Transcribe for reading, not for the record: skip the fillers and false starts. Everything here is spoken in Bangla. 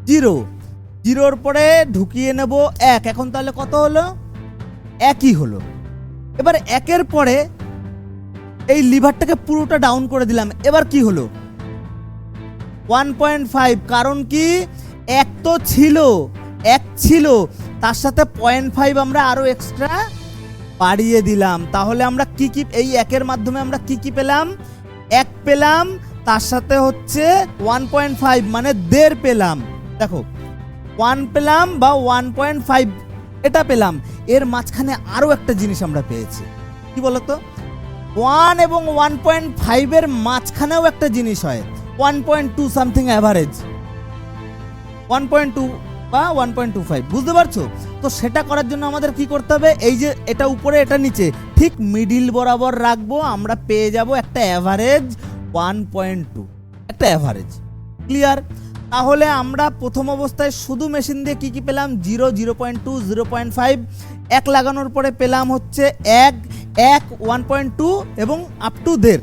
জিরো, জিরোর পরে ঢুকিয়ে নেব এক, এখন তাহলে কত হলো? একই হলো। এবার একের পরে এই লিভারটাকে পুরোটা ডাউন করে দিলাম, এবার কি হলো? 1.5, কারণ কি এক তো ছিল, এক ছিল, তার সাথে 0.5 আমরা আরো এক্সট্রা বাড়িয়ে দিলাম। তাহলে আমরা কি কি এই একের মাধ্যমে আমরা কি কি পেলাম? এক পেলাম, তার সাথে হচ্ছে 1.5 মানে দেড় পেলাম। দেখো 1 পেলাম বা 1.5 এটা পেলাম, এর মাঝখানে আরো একটা জিনিস আমরা পেয়েছি, কি বলতো? 1 এবং 1.5 এর মাঝখানেও একটা জিনিস হয়, 1.2 সামথিং অ্যাভারেজ, 1.2 বা 1.25, বুঝতে পারছো? তো সেটা করার জন্য আমাদের কি করতে হবে? এই যে এটা উপরে এটা নিচে ঠিক মিডিল বরাবর রাখবো, আমরা পেয়ে যাব একটা অ্যাভারেজ 1.2, একটা অ্যাভারেজ। ক্লিয়ার? তাহলে আমরা প্রথম অবস্থায় শুধু মেশিন দিয়ে কি কি পেলাম? 0, 0.2, 0.5, এক লাগানোর পরে পেলাম হচ্ছে 1, 1, 1.2 এবং আপ টু দেড়।